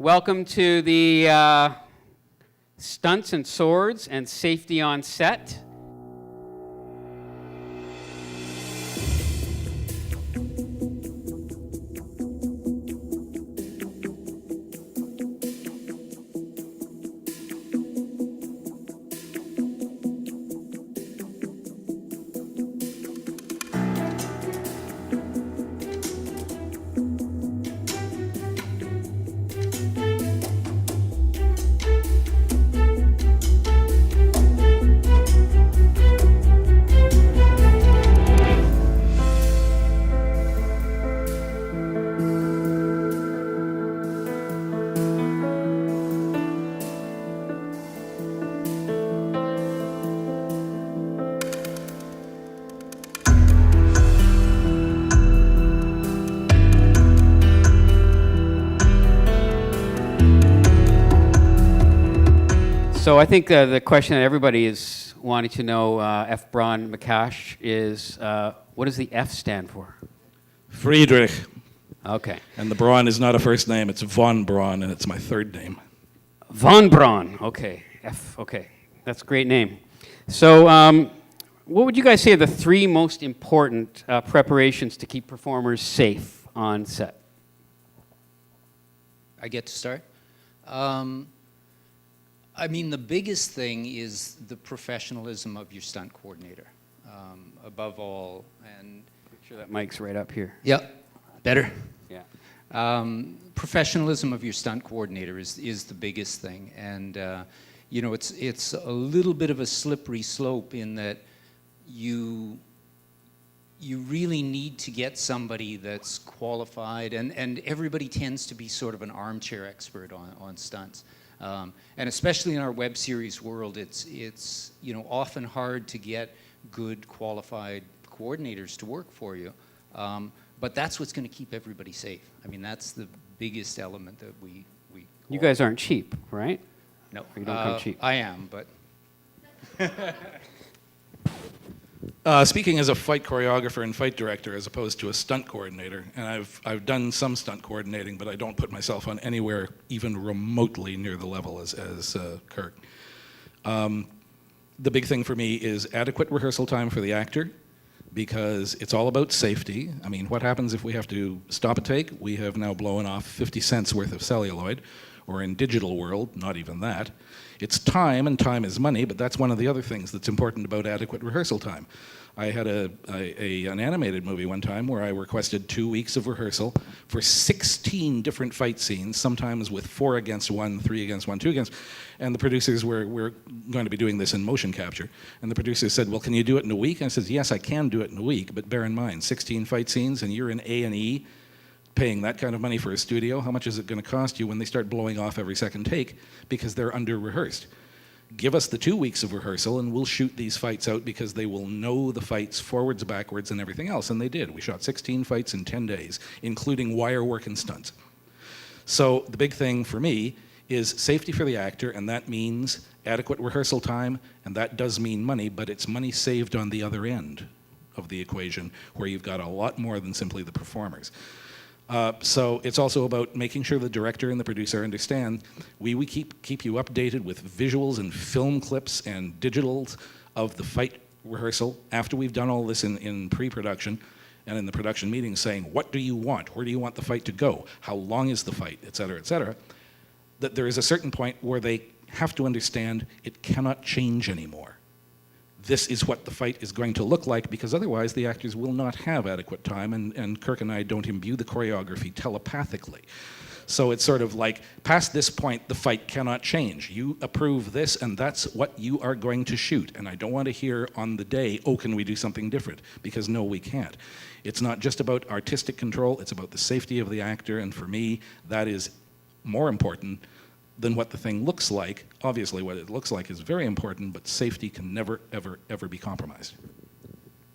Welcome to the Stunts and Swords and Safety on Set. So I think the question that everybody is wanting to know, F. Braun McCash, is what does the F stand for? Friedrich. Okay. And the Braun is not a first name, it's von Braun, and it's my third name. Von Braun, okay. F, okay. That's a great name. So what would you guys say are the three most important preparations to keep performers safe on set? I get to start? I mean, the biggest thing is the professionalism of your stunt coordinator, above all. And Make sure that mic's right up here. Yep, better. Yeah. Professionalism of your stunt coordinator is the biggest thing. And, you know, it's a little bit of a slippery slope in that you really need to get somebody that's qualified, and everybody tends to be sort of an armchair expert on stunts. And especially in our web series world, it's you know, often hard to get good qualified coordinators to work for you. But that's what's going to keep everybody safe. I mean, that's the biggest element that we You guys aren't cheap, right? No, Or you don't come cheap. I am, but Speaking as a fight choreographer and fight director as opposed to a stunt coordinator, and I've done some stunt coordinating, but I don't put myself on anywhere even remotely near the level as Kirk. The big thing for me is adequate rehearsal time for the actor, because it's all about safety. I mean, what happens if we have to stop a take? We have now blown off 50 cents worth of celluloid, or in digital world, not even that. It's time, and time is money, but that's one of the other things that's important about adequate rehearsal time. I had an animated movie one time where I requested 2 weeks of rehearsal for 16 different fight scenes, sometimes with 4 against 1, 3 against 1, 2 against, and the producers were going to be doing this in motion capture. And the producers said, well, can you do it in a week? And I said, yes, I can do it in a week, but bear in mind, 16 fight scenes, and you're in A&E, paying that kind of money for a studio, how much is it going to cost you when they start blowing off every second take because they're under-rehearsed? Give us the 2 weeks of rehearsal and we'll shoot these fights out because they will know the fights forwards, backwards, and everything else. And they did. We shot 16 fights in 10 days, including wire work and stunts. So the big thing for me is safety for the actor, and that means adequate rehearsal time, and that does mean money, but it's money saved on the other end of the equation where you've got a lot more than simply the performers. So it's also about making sure the director and the producer understand we keep you updated with visuals and film clips and digitals of the fight rehearsal after we've done all this in pre-production and in the production meetings, saying, what do you want? Where do you want the fight to go? How long is the fight? Et cetera, et cetera. That there is a certain point where they have to understand it cannot change anymore. This is what the fight is going to look like, because otherwise the actors will not have adequate time, and Kirk and I don't imbue the choreography telepathically. So it's sort of like, past this point, the fight cannot change. You approve this, and that's what you are going to shoot. And I don't want to hear on the day, oh, can we do something different? Because no, we can't. It's not just about artistic control, it's about the safety of the actor, and for me, that is more important than what the thing looks like. Obviously, what it looks like is very important, but safety can never, ever, ever be compromised.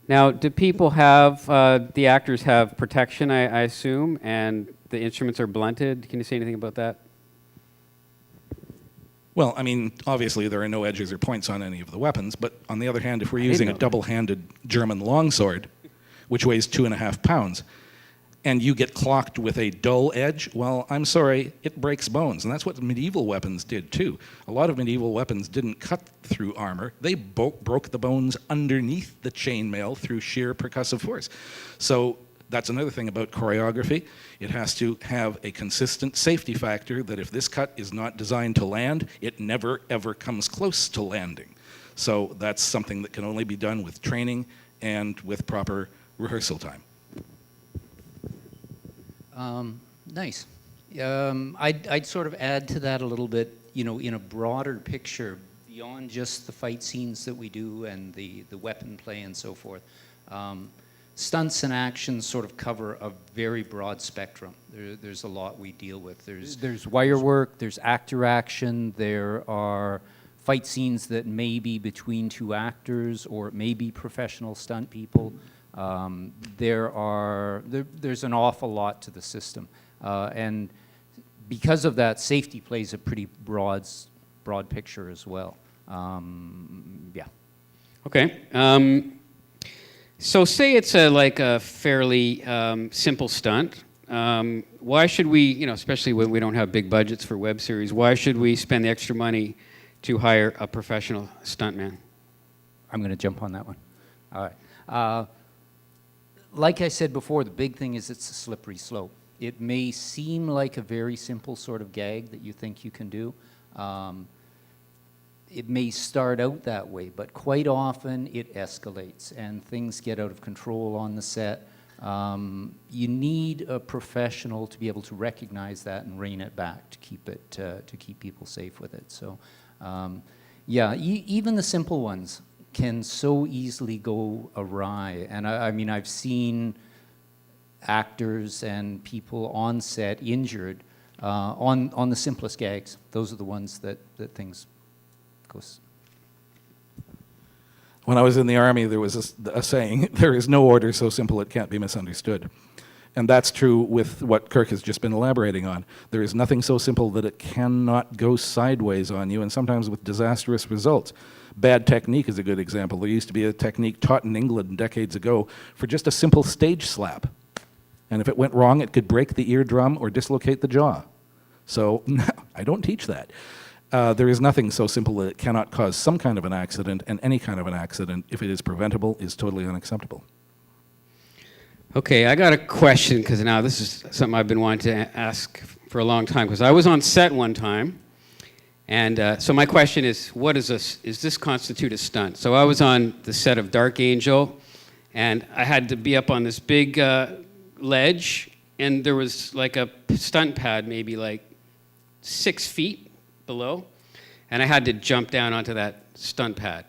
Now, do people have, the actors have protection, I assume, and the instruments are blunted? Can you say anything about that? Well, I mean, obviously there are no edges or points on any of the weapons, but on the other hand, if we're using a double-handed German longsword, which weighs 2.5 pounds, and you get clocked with a dull edge, well, I'm sorry, it breaks bones. And that's what medieval weapons did too. A lot of medieval weapons didn't cut through armor. They broke the bones underneath the chainmail through sheer percussive force. So that's another thing about choreography. It has to have a consistent safety factor that if this cut is not designed to land, it never ever comes close to landing. So that's something that can only be done with training and with proper rehearsal time. Nice. I'd sort of add to that a little bit, in a broader picture, beyond just the fight scenes that we do and the weapon play and so forth. Stunts and actions sort of cover a very broad spectrum. There's a lot we deal with. There's wire work, there's actor action, there are fight scenes that may be between two actors, or it may be professional stunt people. There's an awful lot to the system. And because of that, safety plays a pretty broad picture as well. Yeah. Okay. So say it's like a fairly simple stunt. Why should we, especially when we don't have big budgets for web series, why should we spend the extra money to hire a professional stuntman? I'm going to jump on that one. All right. Like I said before, the big thing is it's a slippery slope. It may seem like a very simple sort of gag that you think you can do. It may start out that way, but quite often it escalates and things get out of control on the set. You need a professional to be able to recognize that and rein it back to keep people safe with it. So, yeah, even the simple ones can so easily go awry. And I mean, I've seen actors and people on set injured on the simplest gags. Those are the ones that things go. When I was in the Army, there was a saying, there is no order so simple it can't be misunderstood. And that's true with what Kirk has just been elaborating on. There is nothing so simple that it cannot go sideways on you, and sometimes with disastrous results. Bad technique is a good example. There used to be a technique taught in England decades ago for just a simple stage slap. And if it went wrong, it could break the eardrum or dislocate the jaw. So I don't teach that. There is nothing so simple that it cannot cause some kind of an accident, and any kind of an accident, if it is preventable, is totally unacceptable. Okay, I got a question, because now this is something I've been wanting to ask for a long time, because I was on set one time, and so my question is, does this constitute a stunt? So I was on the set of Dark Angel, and I had to be up on this big ledge, and there was like a stunt pad maybe like 6 feet below, and I had to jump down onto that stunt pad.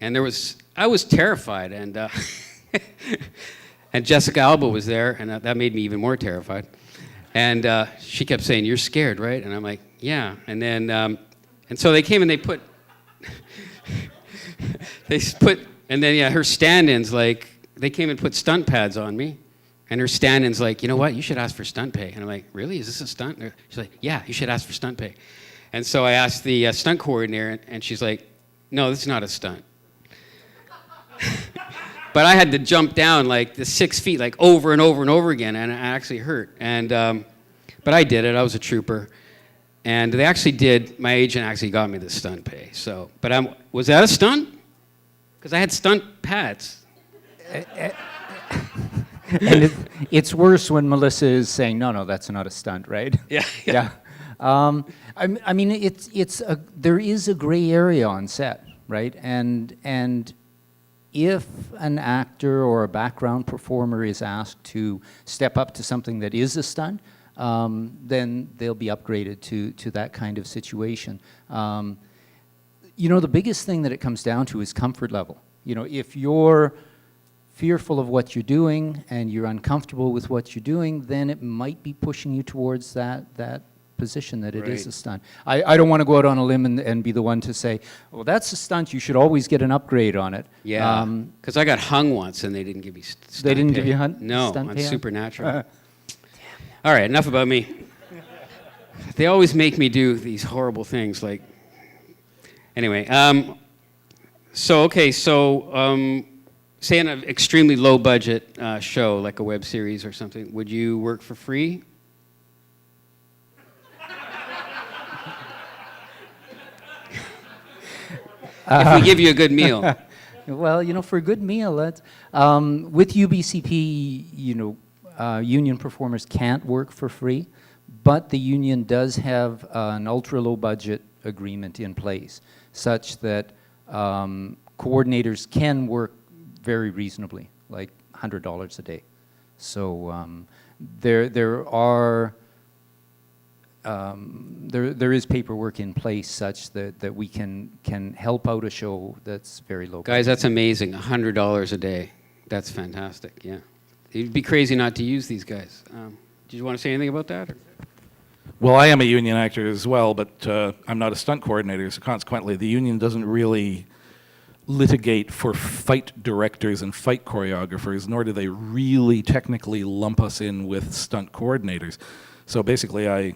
And I was terrified, and and Jessica Alba was there, and that made me even more terrified. And she kept saying, "You're scared, right?" And I'm like, "Yeah." And then, and so they came and they put, her stand-ins, like, they came and put stunt pads on me. And her stand-in's like, "You know what? You should ask for stunt pay." And I'm like, "Really? Is this a stunt?" She's like, "Yeah, you should ask for stunt pay." And so I asked the stunt coordinator, and she's like, "No, this is not a stunt." But I had to jump down like the 6 feet, like over and over and over again, and it actually hurt. And but I did it. I was a trooper, and my agent actually got me the stunt pay. So, but was that a stunt? Because I had stunt pads. And it's worse when Melissa is saying, no, that's not a stunt, right? Yeah. Yeah. I mean, there is a gray area on set, right? And if an actor or a background performer is asked to step up to something that is a stunt, then they'll be upgraded to that kind of situation. The biggest thing that it comes down to is comfort level. If you're fearful of what you're doing and you're uncomfortable with what you're doing, then it might be pushing you towards that position that it is a stunt. I don't want to go out on a limb and be the one to say, well, that's a stunt, you should always get an upgrade on it. Yeah, because I got hung once and they didn't give me stunt pay. They didn't give you No, stunt on pay? Supernatural. All right, enough about me. They always make me do these horrible things, like, anyway. say on an extremely low budget show, like a web series or something, would you work for free? If we give you a good meal. Well, for a good meal, that's, with UBCP, union performers can't work for free, but the union does have an ultra-low budget agreement in place, such that coordinators can work very reasonably, like $100 a day. So there is paperwork in place such that we can help out a show that's very low. Guys, that's amazing. $100 a day. That's fantastic. Yeah, you'd be crazy not to use these guys. Did you want to say anything about that? Or? Well, I am a union actor as well, but I'm not a stunt coordinator, so consequently the union doesn't really litigate for fight directors and fight choreographers, nor do they really technically lump us in with stunt coordinators. So basically I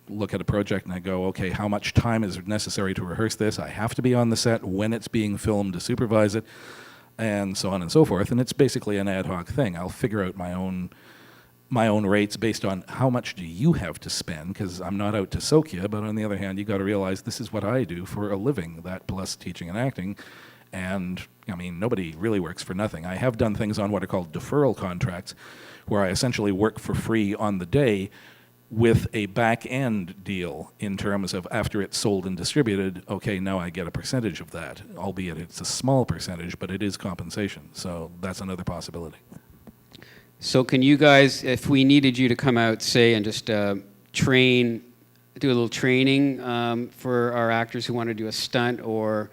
look at a project and I go, okay, how much time is necessary to rehearse this? I have to be on the set when it's being filmed to supervise it, and so on and so forth. And it's basically an ad hoc thing. I'll figure out my own rates based on how much do you have to spend, because I'm not out to soak you, but on the other hand, you got to realize this is what I do for a living, that plus teaching and acting. And I mean, nobody really works for nothing. I have done things on what are called deferral contracts, where I essentially work for free on the day with a back-end deal in terms of after it's sold and distributed, okay, now I get a percentage of that, albeit it's a small percentage, but it is compensation. So that's another possibility. So can you guys, if we needed you to come out, say, and just do a little training for our actors who want to do a stunt or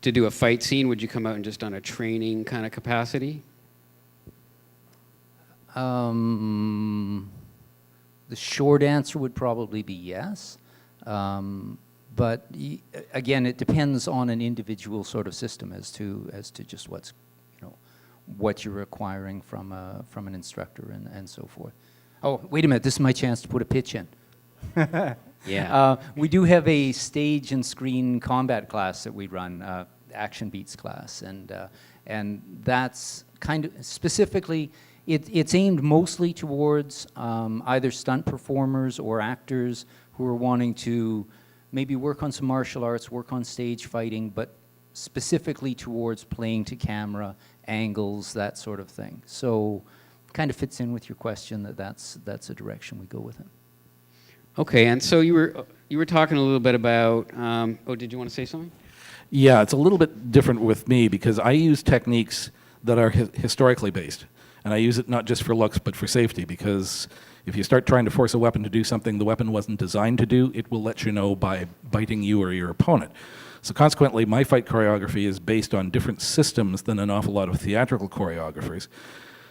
to do a fight scene, would you come out and just on a training kind of capacity? The short answer would probably be yes. But again, it depends on an individual sort of system as to just what you're requiring from an instructor and so forth. Oh, wait a minute! This is my chance to put a pitch in. Yeah. We do have a stage and screen combat class that we run, action beats class, and that's kind of specifically. It's aimed mostly towards either stunt performers or actors who are wanting to maybe work on some martial arts, work on stage fighting, but specifically towards playing to camera, angles, that sort of thing. So kind of fits in with your question that's a direction we go with it. Okay, and so you were talking a little bit about, did you want to say something? Yeah, it's a little bit different with me because I use techniques that are historically based. And I use it not just for looks, but for safety, because if you start trying to force a weapon to do something the weapon wasn't designed to do, it will let you know by biting you or your opponent. So consequently, my fight choreography is based on different systems than an awful lot of theatrical choreographers.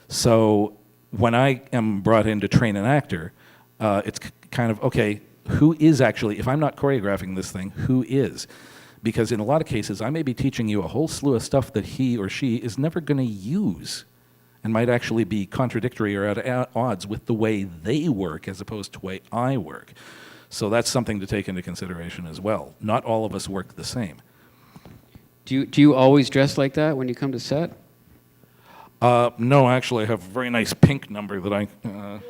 So when I am brought in to train an actor, it's kind of, okay, who is actually, if I'm not choreographing this thing, who is? Because in a lot of cases, I may be teaching you a whole slew of stuff that he or she is never going to use, and might actually be contradictory or at odds with the way they work as opposed to the way I work. So that's something to take into consideration as well. Not all of us work the same. Do you always dress like that when you come to set? No, actually, I have a very nice pink number that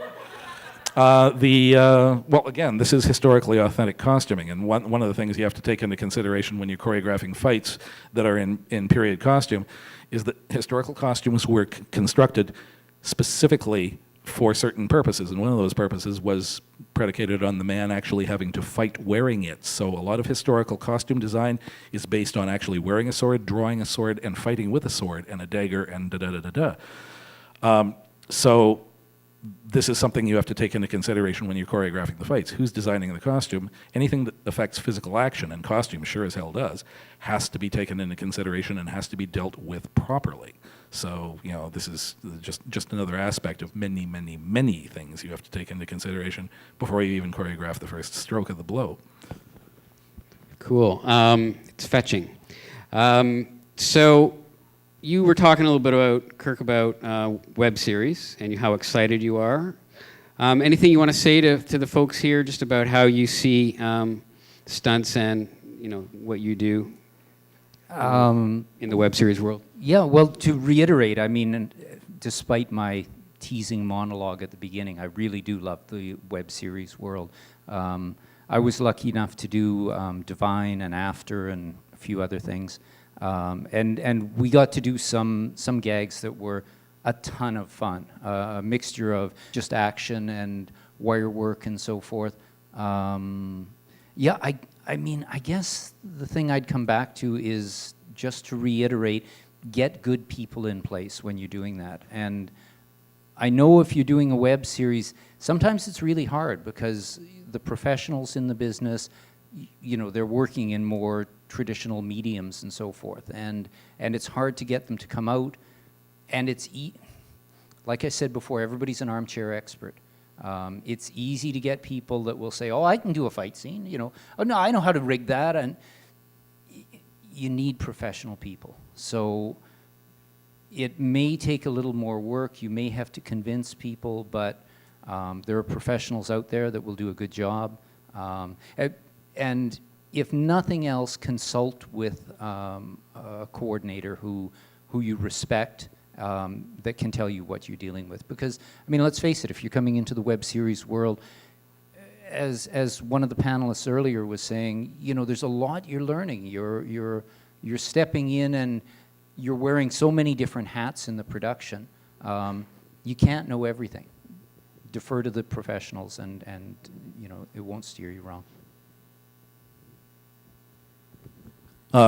well, again, this is historically authentic costuming, and one of the things you have to take into consideration when you're choreographing fights that are in period costume is that historical costumes were constructed specifically for certain purposes, and one of those purposes was predicated on the man actually having to fight wearing it. So a lot of historical costume design is based on actually wearing a sword, drawing a sword, and fighting with a sword and a dagger and da-da-da-da-da. So this is something you have to take into consideration when you're choreographing the fights. Who's designing the costume? Anything that affects physical action, and costume sure as hell does, has to be taken into consideration and has to be dealt with properly. So, this is just another aspect of many, many, many things you have to take into consideration before you even choreograph the first stroke of the blow. Cool. It's fetching. So you were talking a little bit about, Kirk, about web series and how excited you are. Anything you want to say to the folks here just about how you see stunts and what you do in the web series world? Yeah, well, to reiterate, I mean, and despite my teasing monologue at the beginning, I really do love the web series world. I was lucky enough to do Divine and After and a few other things. And we got to do some gags that were a ton of fun, a mixture of just action and wire work and so forth. Yeah, I mean, I guess the thing I'd come back to is just to reiterate, get good people in place when you're doing that. And I know if you're doing a web series, sometimes it's really hard because the professionals in the business, you know, they're working in more traditional mediums and so forth. And it's hard to get them to come out. And it's, like I said before, everybody's an armchair expert. It's easy to get people that will say, oh, I can do a fight scene, you know. Oh, no, I know how to rig that. And you need professional people. So it may take a little more work. You may have to convince people, but there are professionals out there that will do a good job. And if nothing else, consult with a coordinator who you respect, that can tell you what you're dealing with. Because, I mean, let's face it, if you're coming into the web series world, as one of the panelists earlier was saying, you know, there's a lot you're learning. You're stepping in and you're wearing so many different hats in the production. You can't know everything. Defer to the professionals and you know, it won't steer you wrong.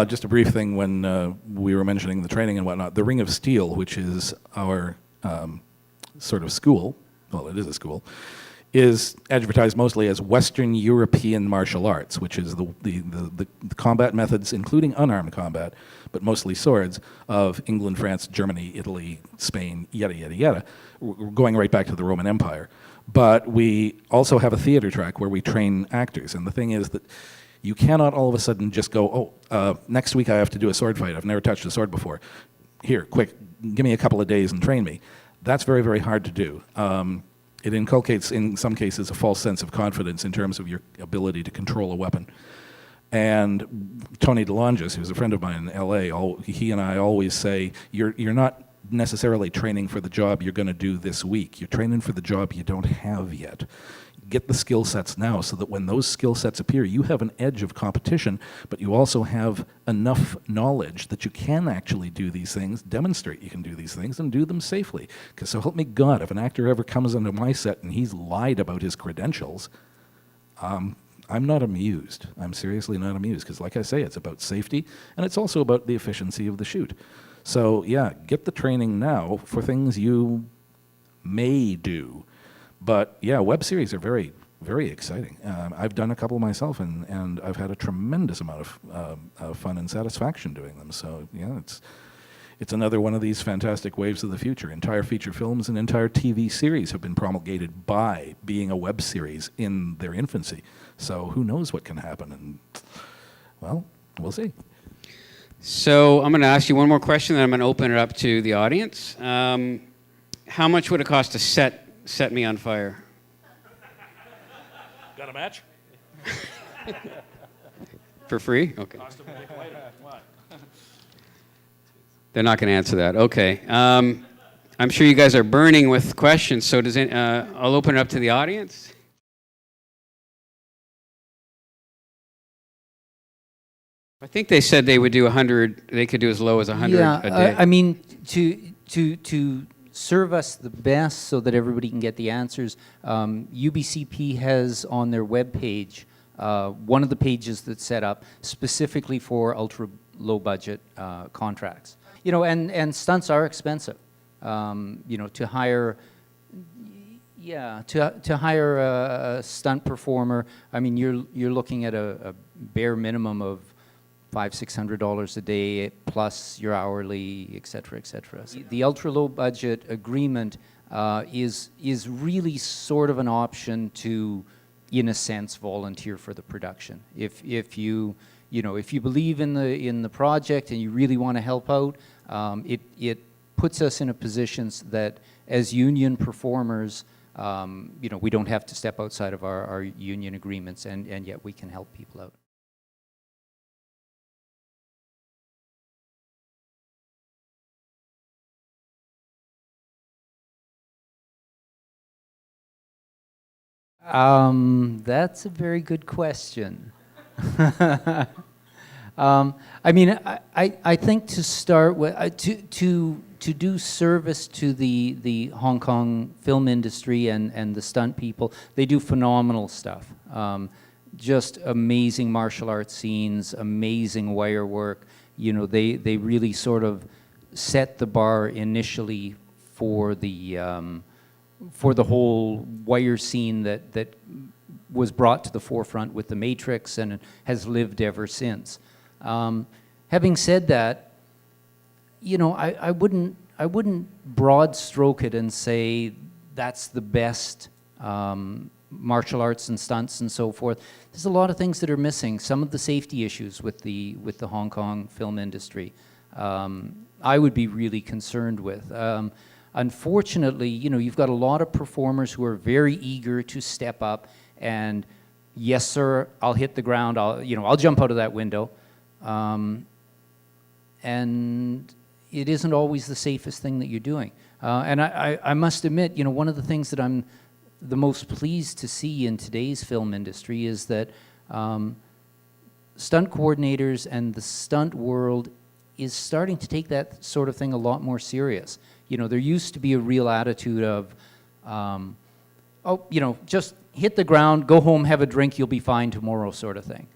Just a brief thing when we were mentioning the training and whatnot. The Ring of Steel, which is our sort of school, well, it is a school, is advertised mostly as Western European martial arts, which is the combat methods, including unarmed combat, but mostly swords, of England, France, Germany, Italy, Spain, yada, yada, yada. We're going right back to the Roman Empire. But we also have a theater track where we train actors, and the thing is that you cannot all of a sudden just go, oh, next week I have to do a sword fight. I've never touched a sword before. Here, quick, give me a couple of days and train me. That's very, very hard to do. It inculcates, in some cases, a false sense of confidence in terms of your ability to control a weapon. And Tony DeLongis, who's a friend of mine in LA, he and I always say, you're not necessarily training for the job you're going to do this week. You're training for the job you don't have yet. Get the skill sets now so that when those skill sets appear, you have an edge of competition, but you also have enough knowledge that you can actually do these things, demonstrate you can do these things, and do them safely. Because so help me God, if an actor ever comes onto my set and he's lied about his credentials, I'm not amused. I'm seriously not amused, because like I say, it's about safety, and it's also about the efficiency of the shoot. So yeah, get the training now for things you may do. But yeah, web series are very, very exciting. I've done a couple myself, and I've had a tremendous amount of fun and satisfaction doing them. So yeah, it's another one of these fantastic waves of the future. Entire feature films and entire TV series have been promulgated by being a web series in their infancy. So who knows what can happen? And well, we'll see. So I'm going to ask you one more question, then I'm going to open it up to the audience. How much would it cost to set me on fire? Got a match? For free? Okay. They're not going to answer that. Okay. I'm sure you guys are burning with questions, so I'll open it up to the audience. I think they said they would do 100, they could do as low as 100 a day. I mean, to serve us the best so that everybody can get the answers, UBCP has on their webpage one of the pages that's set up specifically for ultra low budget contracts. You know, and stunts are expensive. You know, to hire a stunt performer, I mean, you're looking at a bare minimum of $500-600 a day plus your hourly, et cetera, et cetera. The ultra low budget agreement is really sort of an option to, in a sense, volunteer for the production. If you believe in the project and you really want to help out, it puts us in a position that as union performers, we don't have to step outside of our union agreements, and yet we can help people out. That's a very good question. I mean, I think to start with, to do service to the Hong Kong film industry and the stunt people, they do phenomenal stuff. Just amazing martial arts scenes, amazing wire work. You know, they really sort of set the bar initially for the whole wire scene that was brought to the forefront with The Matrix and has lived ever since. Having said that, you know, I wouldn't broad stroke it and say that's the best martial arts and stunts and so forth. There's a lot of things that are missing. Some of the safety issues with the Hong Kong film industry, I would be really concerned with. Unfortunately, you know, you've got a lot of performers who are very eager to step up and, yes, sir, I'll hit the ground. I'll jump out of that window. And it isn't always the safest thing that you're doing. And I must admit, you know, one of the things that I'm the most pleased to see in today's film industry is that stunt coordinators and the stunt world is starting to take that sort of thing a lot more serious. You know, there used to be a real attitude of, oh, you know, just hit the ground, go home, have a drink, you'll be fine tomorrow sort of thing.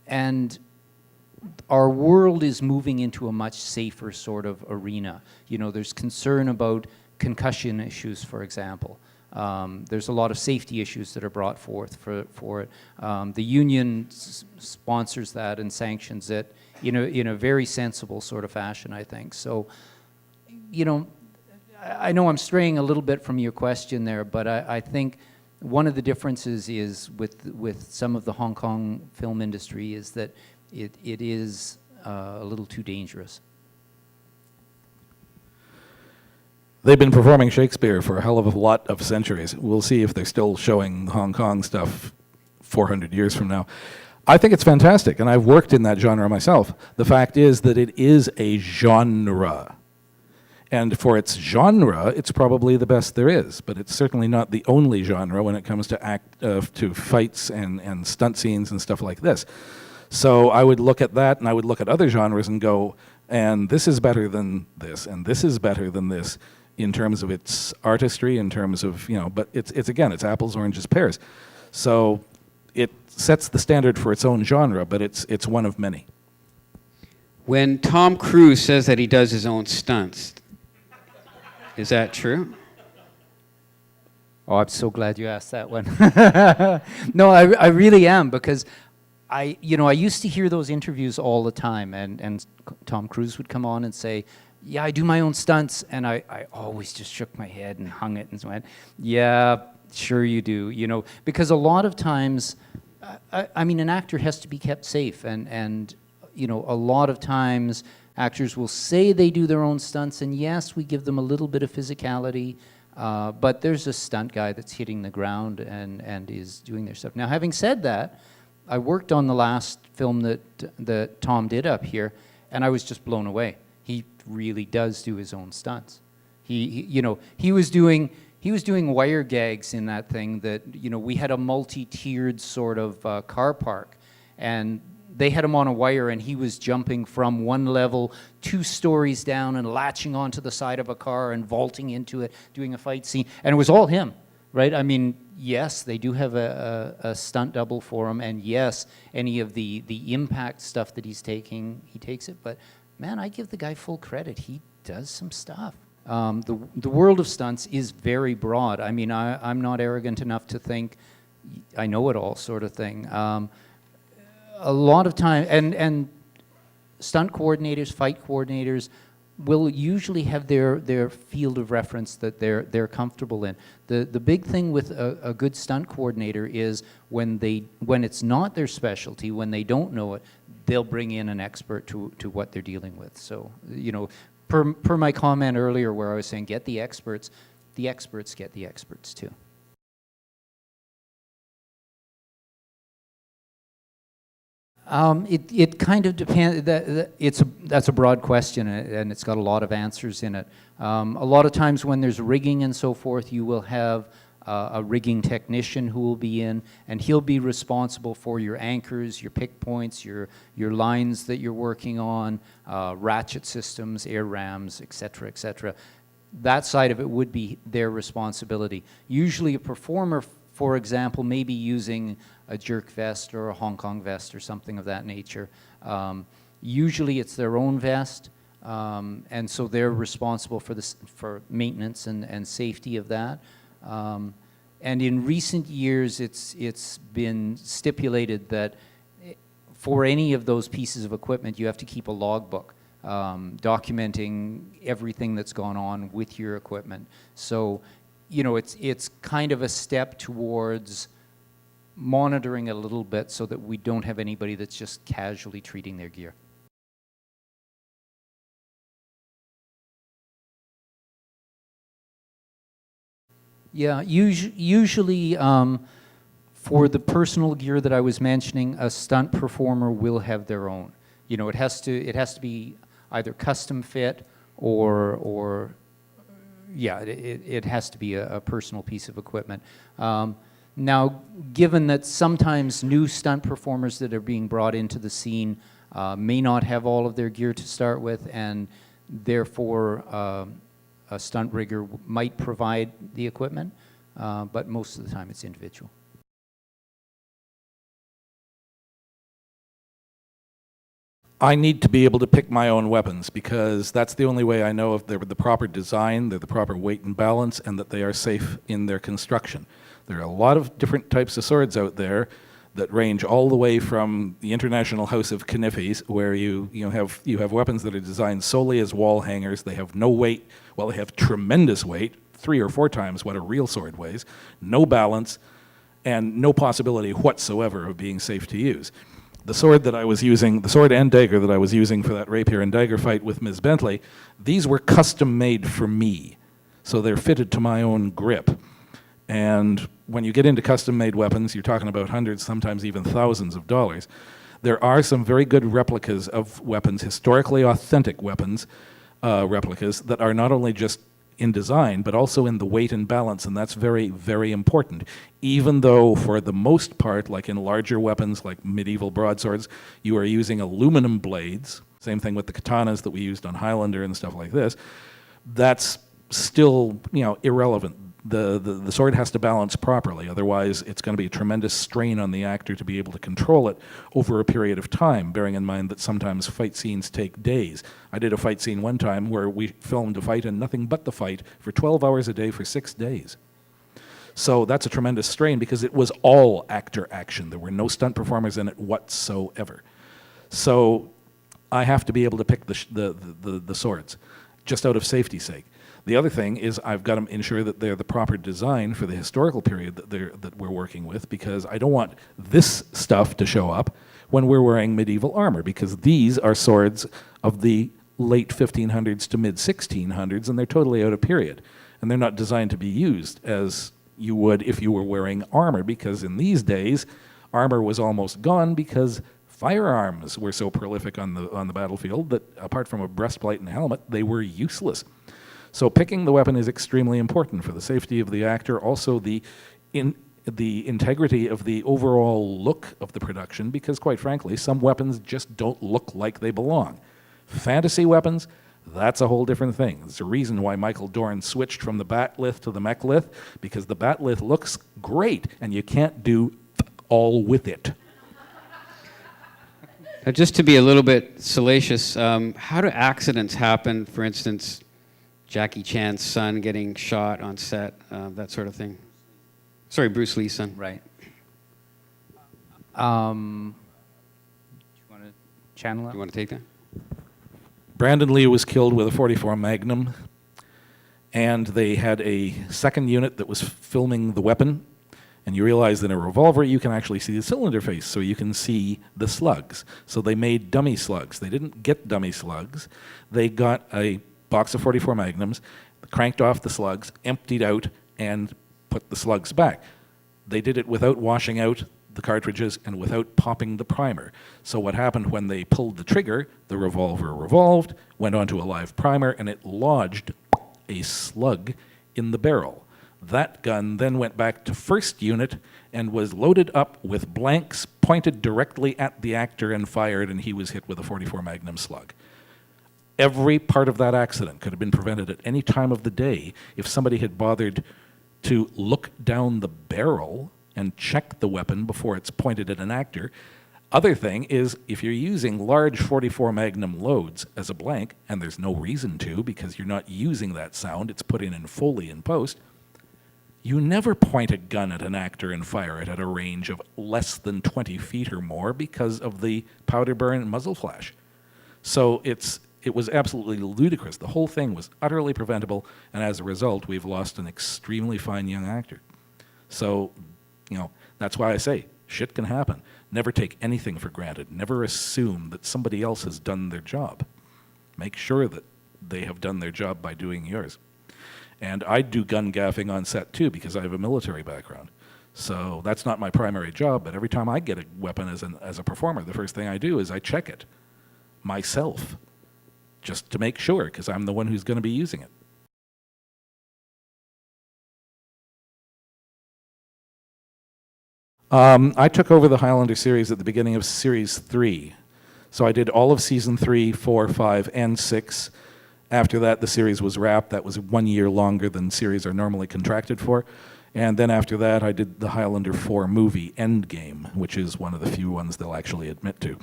And our world is moving into a much safer sort of arena. You know, there's concern about concussion issues, for example. There's a lot of safety issues that are brought forth for it. The union sponsors that and sanctions it, you know, in a very sensible sort of fashion, I think. So, you know, I know I'm straying a little bit from your question there, but I think one of the differences is with some of the Hong Kong film industry is that it is a little too dangerous. They've been performing Shakespeare for a hell of a lot of centuries. We'll see if they're still showing Hong Kong stuff 400 years from now. I think it's fantastic, and I've worked in that genre myself. The fact is that it is a genre. And for its genre, it's probably the best there is, but it's certainly not the only genre when it comes to to fights and stunt scenes and stuff like this. So I would look at that, and I would look at other genres and go, and this is better than this, and this is better than this, in terms of its artistry, in terms of, you know, but it's again, it's apples, oranges, pears. So it sets the standard for its own genre, but it's one of many. When Tom Cruise says that he does his own stunts, is that true? Oh, I'm so glad you asked that one. No, I really am, because I used to hear those interviews all the time, and Tom Cruise would come on and say, yeah, I do my own stunts, and I always just shook my head and hung it and went, yeah, sure you do, you know, because a lot of times, I mean, an actor has to be kept safe, and you know, a lot of times actors will say they do their own stunts, and yes, we give them a little bit of physicality, but there's a stunt guy that's hitting the ground and is doing their stuff. Now, having said that, I worked on the last film that Tom did up here, and I was just blown away. He really does do his own stunts. He was doing wire gags in that thing that, you know, we had a multi-tiered sort of car park, and they had him on a wire, and he was jumping from one level 2 stories down and latching onto the side of a car and vaulting into it, doing a fight scene, and it was all him, right? I mean, yes, they do have a stunt double for him, and yes, any of the impact stuff that he's taking, he takes it, but man, I give the guy full credit. He does some stuff. The world of stunts is very broad. I mean, I'm not arrogant enough to think I know it all, sort of thing. A lot of time, and stunt coordinators, fight coordinators will usually have their field of reference that they're comfortable in. The big thing with a good stunt coordinator is when it's not their specialty, when they don't know it, they'll bring in an expert to what they're dealing with. So, you know, per my comment earlier where I was saying get the experts get the experts too. It kind of depends. That's a broad question, and it's got a lot of answers in it. A lot of times when there's rigging and so forth, you will have a rigging technician who will be in, and he'll be responsible for your anchors, your pick points, your lines that you're working on, ratchet systems, air rams, et cetera, et cetera. That side of it would be their responsibility. Usually a performer, for example, may be using a jerk vest or a Hong Kong vest or something of that nature. Usually it's their own vest, and so they're responsible for maintenance and safety of that. And in recent years, it's been stipulated that for any of those pieces of equipment, you have to keep a logbook documenting everything that's gone on with your equipment. So, you know, it's kind of a step towards monitoring a little bit so that we don't have anybody that's just casually treating their gear. Yeah, usually for the personal gear that I was mentioning, a stunt performer will have their own. You know, it has to be either custom fit or yeah, it has to be a personal piece of equipment. Now, given that sometimes new stunt performers that are being brought into the scene may not have all of their gear to start with, and therefore a stunt rigger might provide the equipment, but most of the time it's individual. I need to be able to pick my own weapons because that's the only way I know if they're the proper design, they're the proper weight and balance, and that they are safe in their construction. There are a lot of different types of swords out there that range all the way from the International House of Kniffys, where you have weapons that are designed solely as wall hangers. They have no weight. Well, they have tremendous weight, 3 or 4 times what a real sword weighs, no balance, and no possibility whatsoever of being safe to use. The sword that I was using, the sword and dagger that I was using for that rapier and dagger fight with Ms. Bentley, these were custom made for me. So they're fitted to my own grip. And when you get into custom made weapons, you're talking about hundreds, sometimes even thousands of dollars. There are some very good replicas of weapons, historically authentic weapons, replicas that are not only just in design, but also in the weight and balance, and that's very, very important. Even though, for the most part, like in larger weapons, like medieval broadswords, you are using aluminum blades, same thing with the katanas that we used on Highlander and stuff like this, that's still, irrelevant. The sword has to balance properly, otherwise it's going to be a tremendous strain on the actor to be able to control it over a period of time, bearing in mind that sometimes fight scenes take days. I did a fight scene one time where we filmed a fight and nothing but the fight for 12 hours a day for 6 days. So that's a tremendous strain because it was all actor action. There were no stunt performers in it whatsoever. So I have to be able to pick the swords, just out of safety's sake. The other thing is I've got to ensure that they're the proper design for the historical period that we're working with, because I don't want this stuff to show up when we're wearing medieval armor, because these are swords of the late 1500s to mid 1600s, and they're totally out of period. And they're not designed to be used as you would if you were wearing armor, because in these days, armor was almost gone because firearms were so prolific on the battlefield that apart from a breastplate and helmet, they were useless. So picking the weapon is extremely important for the safety of the actor, also the integrity of the overall look of the production, because quite frankly, some weapons just don't look like they belong. Fantasy weapons, that's a whole different thing. There's a reason why Michael Dorn switched from the batlith to the mechlith, because the batlith looks great, and you can't do all with it. Just to be a little bit salacious, how do accidents happen? For instance, Jackie Chan's son getting shot on set, that sort of thing. Sorry, Bruce Lee's son. Right. Do you want to channel it? You want to take that? Brandon Lee was killed with a .44 Magnum, and they had a second unit that was filming the weapon, and you realize that in a revolver you can actually see the cylinder face, so you can see the slugs. So they made dummy slugs. They didn't get dummy slugs. They got a box of .44 Magnums, cranked off the slugs, emptied out, and put the slugs back. They did it without washing out the cartridges and without popping the primer. So what happened when they pulled the trigger, the revolver revolved, went onto a live primer, and it lodged a slug in the barrel. That gun then went back to first unit and was loaded up with blanks pointed directly at the actor and fired, and he was hit with a .44 Magnum slug. Every part of that accident could have been prevented at any time of the day if somebody had bothered to look down the barrel and check the weapon before it's pointed at an actor. Other thing is, if you're using large .44 Magnum loads as a blank, and there's no reason to because you're not using that sound, it's put in Foley in post, you never point a gun at an actor and fire it at a range of less than 20 feet or more because of the powder burn and muzzle flash. So it was absolutely ludicrous. The whole thing was utterly preventable, and as a result, we've lost an extremely fine young actor. So, that's why I say, shit can happen. Never take anything for granted. Never assume that somebody else has done their job. Make sure that they have done their job by doing yours. And I do gun gaffing on set too because I have a military background. So that's not my primary job, but every time I get a weapon as a performer, the first thing I do is I check it myself just to make sure, because I'm the one who's going to be using it. I took over the Highlander series at the beginning of Series 3. So I did all of Season 3, 4, 5, and 6. After that, the series was wrapped. That was 1 year longer than series are normally contracted for. And then after that, I did the Highlander 4 movie, Endgame, which is one of the few ones they'll actually admit to.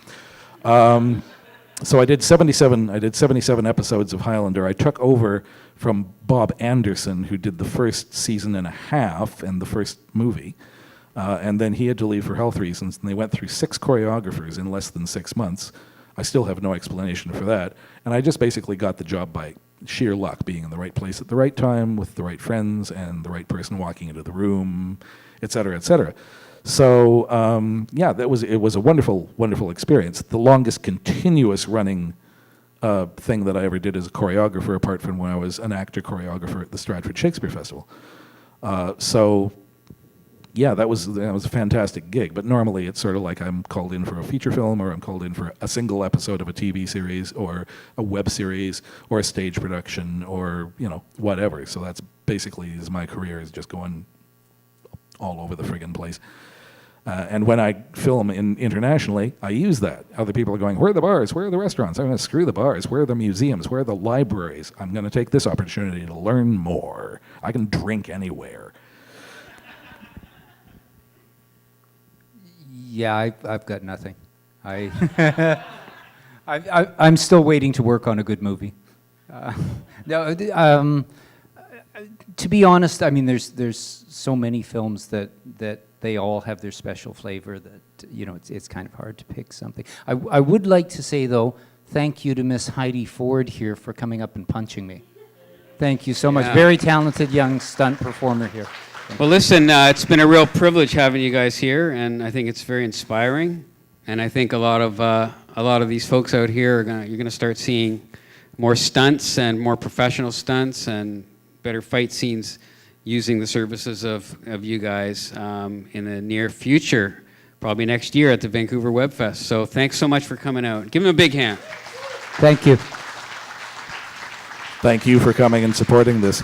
So I did 77 episodes of Highlander. I took over from Bob Anderson, who did the first season and a half and the first movie. And then he had to leave for health reasons, and they went through 6 choreographers in less than 6 months. I still have no explanation for that. And I just basically got the job by sheer luck, being in the right place at the right time with the right friends and the right person walking into the room, et cetera, et cetera. So, it was a wonderful, wonderful experience. The longest continuous running thing that I ever did as a choreographer, apart from when I was an actor choreographer at the Stratford Shakespeare Festival. That was a fantastic gig, but normally it's sort of like I'm called in for a feature film, or I'm called in for a single episode of a TV series, or a web series, or a stage production, or, whatever. So that's basically my career, is just going all over the friggin' place. And when I film internationally, I use that. Other people are going, where are the bars? Where are the restaurants? I'm going to screw the bars. Where are the museums? Where are the libraries? I'm going to take this opportunity to learn more. I can drink anywhere. Yeah, I've got nothing. I'm still waiting to work on a good movie. To be honest, I mean, there's so many films that they all have their special flavor that it's kind of hard to pick something. I would like to say though, thank you to Miss Heidi Ford here for coming up and punching me. Thank you so much. Very talented young stunt performer here. Well, listen, it's been a real privilege having you guys here, and I think it's very inspiring. And I think a lot of these folks out here you're gonna start seeing more stunts and more professional stunts and better fight scenes using the services of you guys in the near future, probably next year at the Vancouver VanWebFest. So thanks so much for coming out. Give them a big hand. Thank you. Thank you for coming and supporting this.